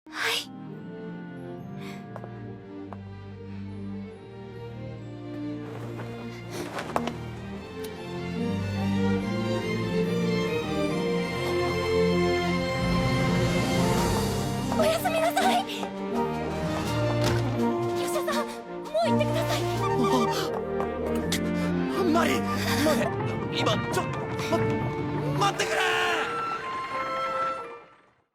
はい。おやすみなさい。勇者さん、もう行ってください。マリ、待て。今、待ってくれ。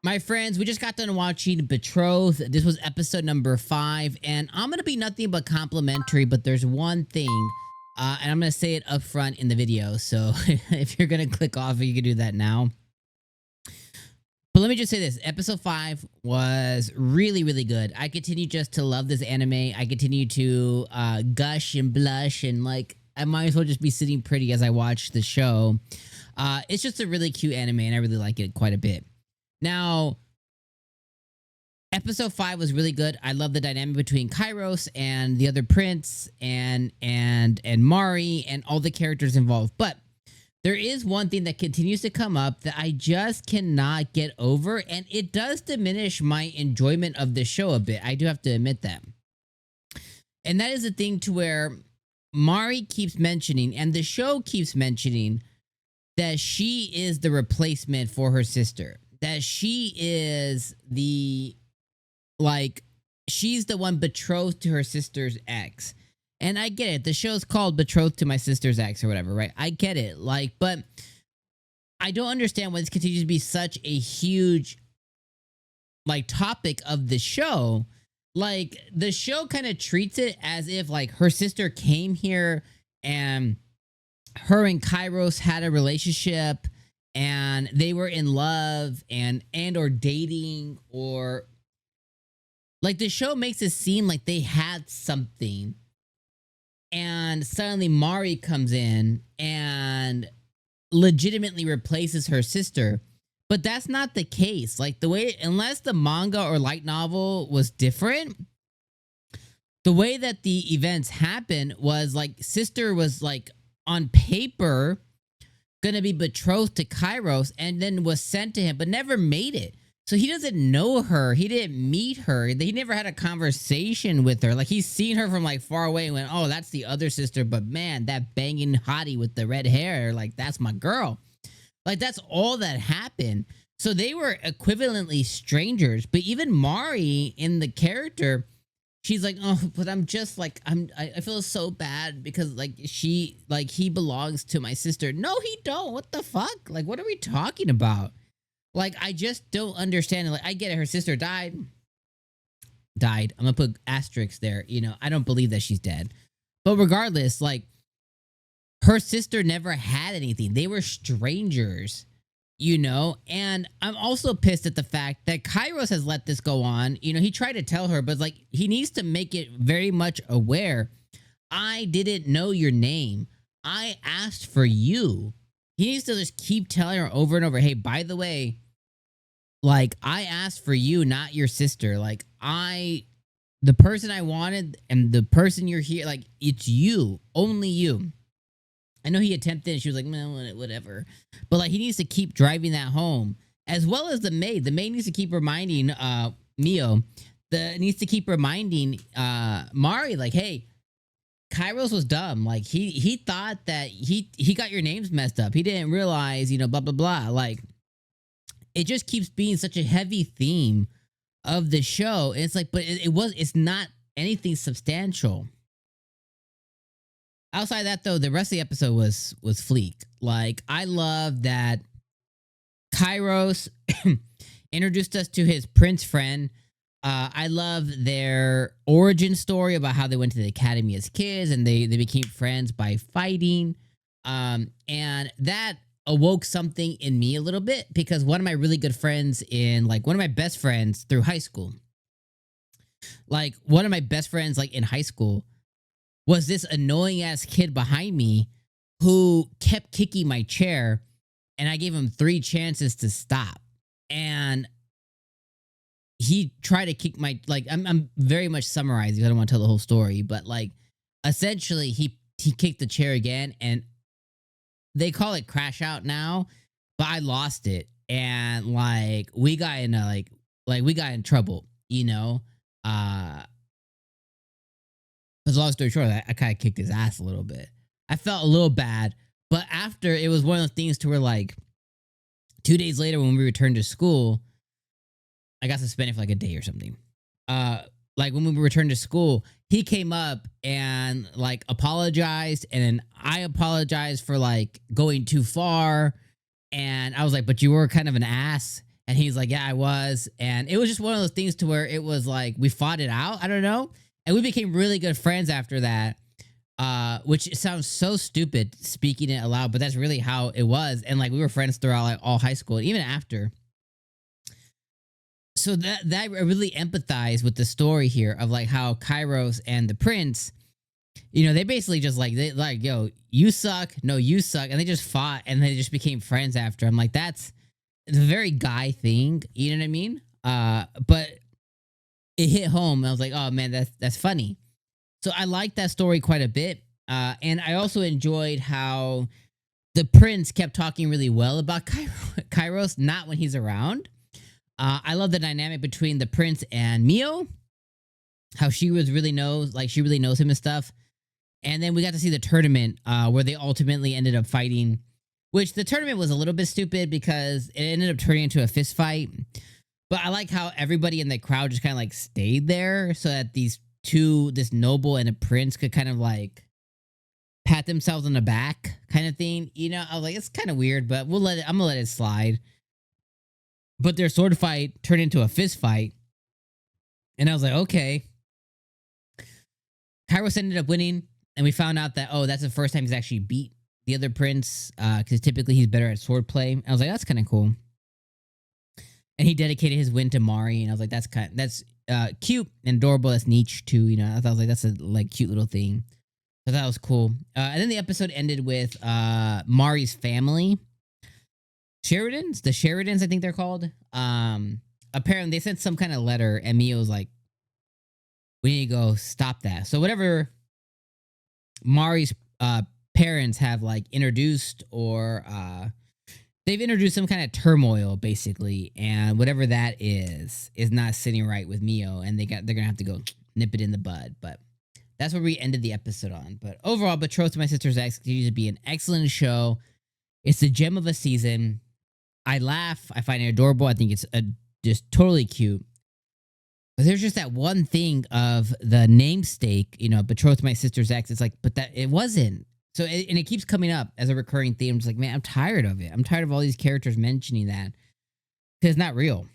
My friends, we just got done watching Betrothed. This was episode number 5, and I'm gonna be nothing but complimentary, but there's one thing, and I'm gonna say it up front in the video, so if you're gonna click off, you can do that now. But let me just say this, episode 5 was really, really good. I continue just to love this anime. I continue to gush and blush, and like, I might as well just be sitting pretty as I watch the show. It's just a really cute anime, and I really like it quite a bit. Now, episode 5 was really good. I love the dynamic between Kyros and the other prince and Mari and all the characters involved. But there is one thing that continues to come up that I just cannot get over, and it does diminish my enjoyment of the show a bit. I do have to admit that. And that is the thing to where Mari keeps mentioning, and the show keeps mentioning, that she is the replacement for her sister. That she is the, like, she's the one betrothed to her sister's ex. And I get it. The show's called Betrothed to My Sister's Ex or whatever, right? I get it. Like, but I don't understand why this continues to be such a huge, like, topic of the show. Like, the show kind of treats it as if, like, her sister came here and her and Kyros had a relationship and they were in love and or dating, or like the show makes it seem like they had something, and suddenly Mari comes in and legitimately replaces her sister. But that's not the case. Like, the way, unless the manga or light novel was different, the way that the events happened was like sister was like on paper gonna be betrothed to Kyros and then was sent to him, but never made it. So he doesn't know her. He didn't meet her. He never had a conversation with her. Like, he's seen her from like far away and went, oh, that's the other sister. But man, that banging hottie with the red hair, like, that's my girl. Like, that's all that happened. So they were equivalently strangers. But even Mari in the character, she's like, oh, but I'm just like, I feel so bad because like he belongs to my sister. No, he don't. What the fuck? Like, what are we talking about? Like, I just don't understand it. Like, I get it. Her sister died. I'm gonna put asterisks there. You know, I don't believe that she's dead. But regardless, like, her sister never had anything. They were strangers. You know, and I'm also pissed at the fact that Kyros has let this go on. You know, he tried to tell her, but like, he needs to make it very much aware. I didn't know your name. I asked for you. He needs to just keep telling her over and over, hey, by the way, like, I asked for you, not your sister. Like, the person I wanted and the person you're here, like, it's you, only you. I know he attempted and she was like, well, whatever. But like, he needs to keep driving that home. As well as the maid. The maid needs to keep reminding Mio. Needs to keep reminding Mari, like, hey, Kyros was dumb. Like, he thought that he got your names messed up. He didn't realize, you know, blah, blah, blah. Like, it just keeps being such a heavy theme of the show. And it's like, but it's not anything substantial. Outside of that, though, the rest of the episode was fleek. Like, I love that Kyros introduced us to his prince friend. I love their origin story about how they went to the academy as kids and they became friends by fighting. And that awoke something in me a little bit because one of my really good friends one of my best friends through high school, like one of my best friends like in high school, was this annoying ass kid behind me who kept kicking my chair, and I gave him 3 chances to stop. And he tried to kick my, like, I'm very much summarizing. I don't want to tell the whole story, but like, essentially he kicked the chair again, and they call it crash out now, but I lost it. And like, we got in a, like, like we got in trouble, because long story short, I kind of kicked his ass a little bit. I felt a little bad, but after it was one of those things to where like 2 days later when we returned to school, I got suspended for like a day or something. Like when we returned to school, he came up and like apologized, and then I apologized for like going too far. And I was like, but you were kind of an ass. And he's like, yeah, I was. And it was just one of those things to where it was like we fought it out. I don't know. And we became really good friends after that. Which sounds so stupid speaking it aloud, but that's really how it was. And like we were friends throughout like all high school, and even after. So that I really empathize with the story here of like how Kyros and the prince, they basically just like they like, yo, you suck, no, you suck, and they just fought and they just became friends after. I'm like, it's a very guy thing, you know what I mean? But it hit home, and I was like, oh man, that's funny. So I liked that story quite a bit, and I also enjoyed how the prince kept talking really well about Kyros, not when he's around. I love the dynamic between the prince and Mio, how she really knows him and stuff. And then we got to see the tournament where they ultimately ended up fighting, which the tournament was a little bit stupid because it ended up turning into a fist fight. But I like how everybody in the crowd just kind of like stayed there so that this noble and a prince could kind of like pat themselves on the back kind of thing. I was like, it's kind of weird, but I'm gonna let it slide. But their sword fight turned into a fist fight. And I was like, okay. Kyros ended up winning. And we found out that, that's the first time he's actually beat the other prince. Because typically he's better at swordplay. I was like, that's kind of cool. And he dedicated his win to Mari. And I was like, that's cute and adorable. That's niche too. I thought that's a like cute little thing. So that was cool. And then the episode ended with Mari's family. The Sheridans, I think they're called. Apparently they sent some kind of letter, and Mio was like, we need to go stop that. So whatever Mari's parents have like introduced, or they've introduced some kind of turmoil basically, and whatever that is not sitting right with Mio, and they're gonna have to go nip it in the bud. But that's where we ended the episode on. But overall, Betrothed to My Sister's Ex continues to be an excellent show. It's the gem of a season. I laugh. I find it adorable. I think it's just totally cute. But there's just that one thing of the namesake, Betrothed to My Sister's Ex. It's like, but that it wasn't. So, and it keeps coming up as a recurring theme. I'm just like, man, I'm tired of it. I'm tired of all these characters mentioning that because it's not real.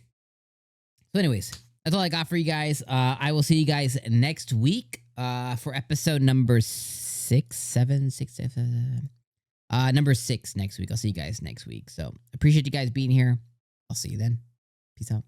So anyways, that's all I got for you guys. I will see you guys next week for episode number 6. Number 6 next week. I'll see you guys next week. So appreciate you guys being here. I'll see you then. Peace out.